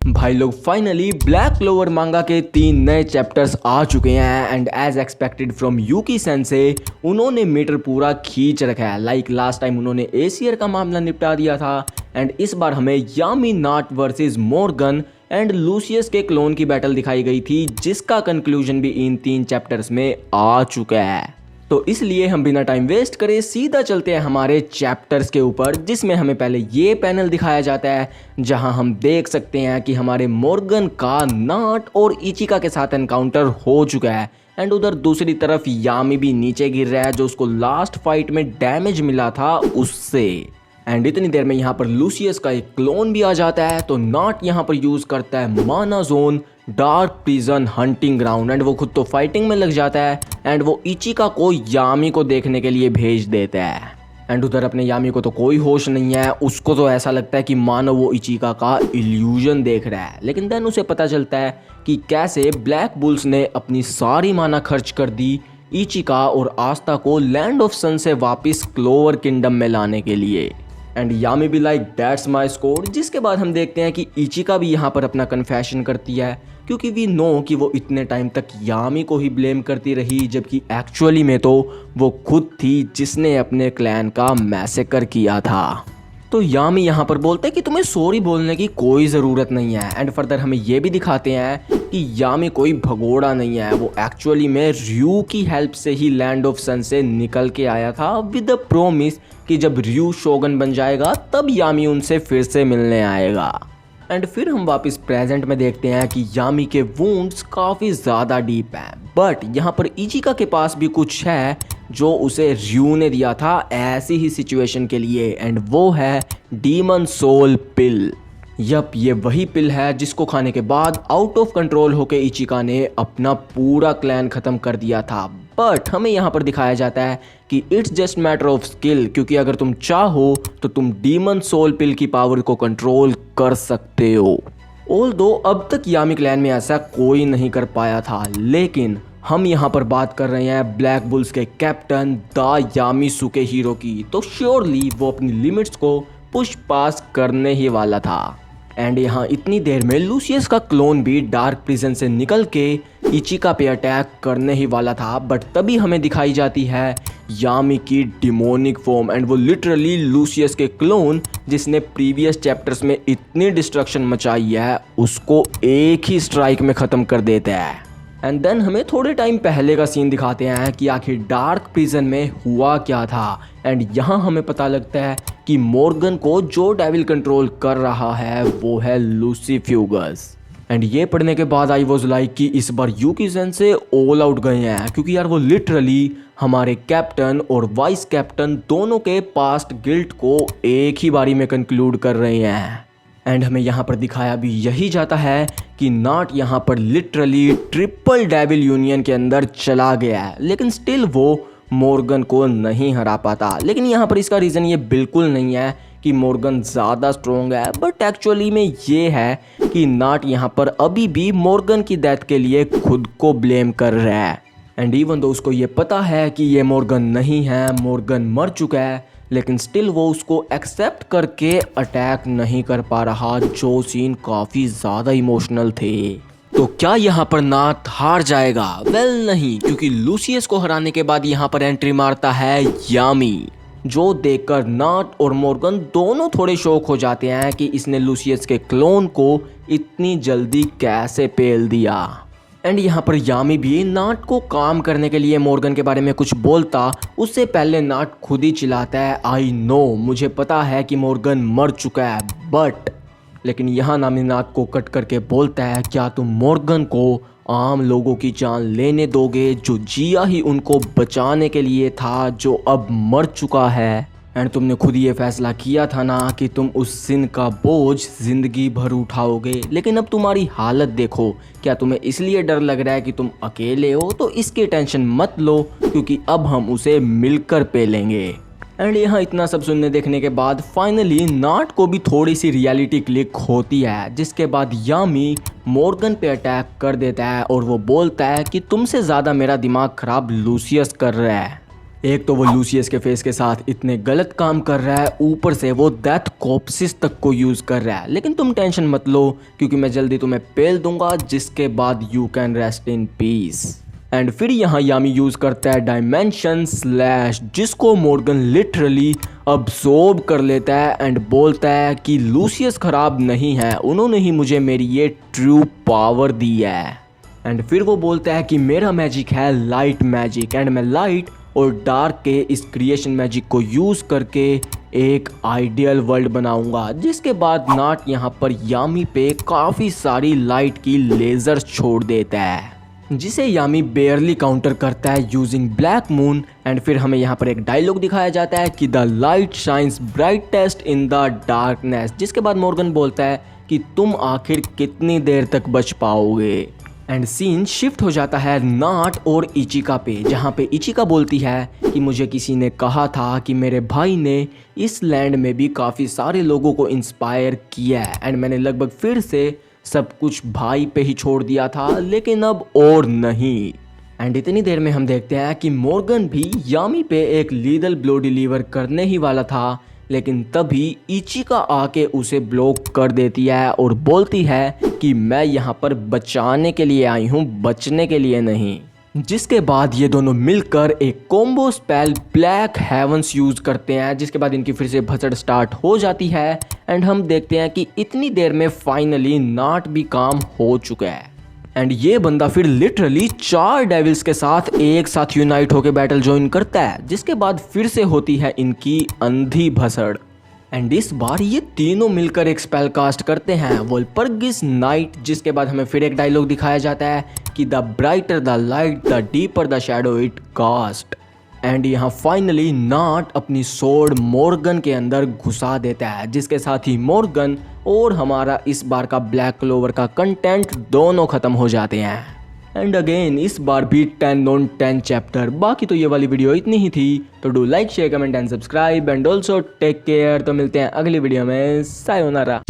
भाई लोग finally black clover मांगा के 3 नए चैप्टर्स आ चुके हैं and as expected from Yuki sensei उन्होंने मीटर पूरा खींच रखा है। लाइक लास्ट टाइम उन्होंने एसियर का मामला निपटा दिया था एंड इस बार हमें Yami Nacht versus Morgen and Lucius के क्लोन की बैटल दिखाई गई थी, जिसका कंक्लूजन भी इन 3 चैप्टर्स में आ चुका है। तो इसलिए हम बिना टाइम वेस्ट करे सीधा चलते हैं हमारे चैप्टर्स के ऊपर, जिसमें हमें पहले ये पैनल दिखाया जाता है जहां हम देख सकते हैं कि हमारे मॉर्गन का नाट और इचिका के साथ एनकाउंटर हो चुका है एंड उधर दूसरी तरफ यामी भी नीचे गिर रहा है जो उसको लास्ट फाइट में डैमेज मिला था उससे। एंड इतनी देर में यहाँ पर लूसियस का एक क्लोन भी आ जाता है, तो नाट यहाँ पर यूज करता है माना zone dark prison hunting ground and वो खुद तो फाइटिंग में लग जाता है एंड वो इचिका को यामी को देखने के लिए भेज देता है। एंड उधर अपने यामी को तो कोई होश नहीं है, उसको तो ऐसा लगता है कि मानो वो इचिका का इल्यूजन देख रहा है। लेकिन देन उसे पता चलता है कि कैसे ब्लैक बुल्स ने अपनी सारी माना खर्च कर दी इचिका और आस्था को लैंड ऑफ सन से वापस क्लोवर किंगडम में लाने के लिए। एंड यामी भी लाइक दैट्स माई स्कोर। जिसके बाद हम देखते हैं कि इचिका भी यहाँ पर अपना कन्फेशन करती है, क्योंकि वी नो कि वो इतने टाइम तक यामी को ही ब्लेम करती रही, जबकि एक्चुअली में तो वो खुद थी जिसने अपने क्लैन का मैसेकर किया था। तो यामी यहाँ पर बोलते हैं कि तुम्हें सॉरी बोलने की कोई ज़रूरत नहीं है। एंड फर्दर हमें ये भी दिखाते हैं कि यामी कोई भगोड़ा नहीं है, वो एक्चुअली में रयू की हेल्प से ही लैंड ऑफ सन से निकल के आया था विद द प्रॉमिस कि जब रयू शोगन बन जाएगा तब यामी उनसे फिर से मिलने आएगा। एंड फिर हम वापस प्रेजेंट में देखते हैं कि यामी के वुंड्स काफ़ी ज़्यादा डीप हैं, बट यहाँ पर इचिका के पास भी कुछ है जो उसे रयू ने दिया था ऐसी ही सिचुएशन के लिए, एंड वो है डीमन सोल पिल। यप, ये वही पिल है जिसको खाने के बाद आउट ऑफ कंट्रोल होके इचिका ने अपना पूरा क्लैन ख़त्म कर दिया था। बट हमें यहाँ पर दिखाया जाता है कि it's just matter of skill, क्योंकि अगर तुम चाहो तो तुम डीमन सोल पिल की पावर को कंट्रोल कर सकते हो। ऑल्दो अब तक यामी क्लैन में ऐसा कोई नहीं कर पाया था, लेकिन हम यहाँ पर बात कर रहे हैं ब्लैक बुल्स के कैप्टन द यामिसुके हीरो की, तो श्योरली वो अपनी लिमिट्स को पुश पास करने ही वाला था। एंड यहाँ इतनी देर में लूसियस का क्लोन भी डार्क प्रिजन से निकल के इचिका पे अटैक करने ही वाला था, बट तभी हमें दिखाई जाती है यामी की डिमोनिक फॉर्म एंड वो लिटरली लूसियस के क्लोन जिसने प्रीवियस चैप्टर्स में इतनी डिस्ट्रक्शन मचाई है उसको एक ही स्ट्राइक में ख़त्म कर देता है। एंड देन हमें थोड़े टाइम पहले का सीन दिखाते हैं कि आखिर डार्क प्रिजन में हुआ क्या था। एंड यहाँ हमें पता लगता है कि मॉर्गन को जो डेविल कंट्रोल कर रहा है वो है लूसीफ्यूगस। एंड ये पढ़ने के बाद आई वॉज लाइक कि इस बार यूकी सेंसे ऑल आउट गए हैं, क्योंकि यार वो लिटरली हमारे कैप्टन और वाइस कैप्टन दोनों के पास्ट गिल्ट को एक ही बारी में कंक्लूड कर रहे हैं। एंड हमें यहाँ पर दिखाया भी यही जाता है कि नाट यहाँ पर लिटरली ट्रिपल डेविल यूनियन के अंदर चला गया है, लेकिन स्टिल वो मॉर्गन को नहीं हरा पाता। लेकिन यहाँ पर इसका रीज़न ये बिल्कुल नहीं है कि मॉर्गन ज़्यादा स्ट्रॉन्ग है, बट एक्चुअली में ये है कि नाट यहाँ पर अभी भी मॉर्गन की डेथ के लिए खुद को ब्लेम कर रहा है। एंड इवन दो उसको ये पता है कि ये मॉर्गन नहीं है, मॉर्गन मर चुका है, लेकिन स्टिल वो उसको एक्सेप्ट करके अटैक नहीं कर पा रहा, जो सीन काफ़ी ज़्यादा इमोशनल थे। तो क्या यहाँ पर नाट हार जाएगा? वेल नहीं, क्योंकि लूसियस को हराने के बाद यहाँ पर एंट्री मारता है यामी, जो देखकर नाट और मॉर्गन दोनों थोड़े शॉक हो जाते हैं कि इसने लूसियस के क्लोन को इतनी जल्दी कैसे पेल दिया। एंड यहाँ पर यामी भी नाट को काम करने के लिए मॉर्गन के बारे में कुछ बोलता उससे पहले नाट खुद ही चिल्लाता है आई नो, मुझे पता है कि मॉर्गन मर चुका है, बट लेकिन यहाँ नामी नाट को कट करके बोलता है क्या तुम मॉर्गन को आम लोगों की जान लेने दोगे जो जिया ही उनको बचाने के लिए था, जो अब मर चुका है। एंड तुमने खुद ये फैसला किया था ना कि तुम उस सिन का बोझ जिंदगी भर उठाओगे, लेकिन अब तुम्हारी हालत देखो, क्या तुम्हें इसलिए डर लग रहा है कि तुम अकेले हो? तो इसकी टेंशन मत लो, क्योंकि अब हम उसे मिलकर पेलेंगे। एंड यहाँ इतना सब सुनने देखने के बाद फाइनली नाट को भी थोड़ी सी रियलिटी क्लिक होती है, जिसके बाद यामी मॉर्गन पे अटैक कर देता है और वो बोलता है कि तुमसे ज़्यादा मेरा दिमाग खराब लूसियस कर रहा है। एक तो वो लूसियस के फेस के साथ इतने गलत काम कर रहा है, ऊपर से वो डेथ कॉप्सिस तक को यूज कर रहा है। लेकिन तुम टेंशन मत लो क्योंकि मैं जल्दी तुम्हें पेल दूंगा, जिसके बाद you can rest in peace. And फिर यहाँ यामी यूज करता है डायमेंशन स्लैश, जिसको मॉर्गन लिटरली अब्सॉर्ब कर लेता है एंड बोलता है कि लूसियस खराब नहीं है, उन्होंने ही मुझे मेरी ये ट्रू पावर दी है। एंड फिर वो बोलता है कि मेरा मैजिक है लाइट मैजिक एंड मैं लाइट और डार्क के इस क्रिएशन मैजिक को यूज करके एक आइडियल वर्ल्ड बनाऊंगा। जिसके बाद नाट यहाँ पर यामी पे काफी सारी लाइट की लेजर्स छोड़ देता है, जिसे यामी बेयरली काउंटर करता है यूजिंग ब्लैक मून। एंड फिर हमें यहाँ पर एक डायलॉग दिखाया जाता है कि the light shines brightest in the darkness, जिसके बाद मॉर्गन बोलता है कि तुम आखिर कितनी देर तक बच पाओगे। एंड सीन शिफ्ट हो जाता है नाट और इचिका पे, जहाँ पे इचिका बोलती है कि मुझे किसी ने कहा था कि मेरे भाई ने इस लैंड में भी काफ़ी सारे लोगों को इंस्पायर किया है एंड मैंने लगभग फिर से सब कुछ भाई पे ही छोड़ दिया था, लेकिन अब और नहीं। एंड इतनी देर में हम देखते हैं कि मॉर्गन भी यामी पे एक लीदल ब्लो डिलीवर करने ही वाला था, लेकिन तभी इचिका आके उसे ब्लॉक कर देती है और बोलती है कि मैं यहाँ पर बचाने के लिए आई हूँ, बचने के लिए नहीं। जिसके बाद ये दोनों मिलकर एक combo spell black heavens use करते हैं, जिसके बाद इनकी फिर से भसड़ स्टार्ट हो जाती है। एंड हम देखते हैं कि इतनी देर में फाइनली नाट भी काम हो चुका है एंड ये बंदा फिर लिटरली 4 डेविल्स के साथ एक साथ यूनाइट होकर बैटल ज्वाइन करता है, जिसके बाद फिर से होती है इनकी अंधी भसड़। एंड इस बार ये तीनों मिलकर एक स्पेल कास्ट करते हैं वोल्पर्गिस नाइट, जिसके बाद हमें फिर एक डायलॉग दिखाया जाता है कि the brighter the light the deeper the shadow it cast. And यहाँ फाइनली नाट अपनी सोर्ड मॉर्गन के अंदर घुसा देता है, जिसके साथ ही मॉर्गन और हमारा इस बार का ब्लैक क्लोवर का कंटेंट दोनों खत्म हो जाते हैं। एंड अगेन इस बार भी 10 on 10 चैप्टर। बाकी तो ये वाली वीडियो इतनी ही थी, तो do like share comment and subscribe and also take care. तो मिलते हैं अगली वीडियो में, सायोनारा।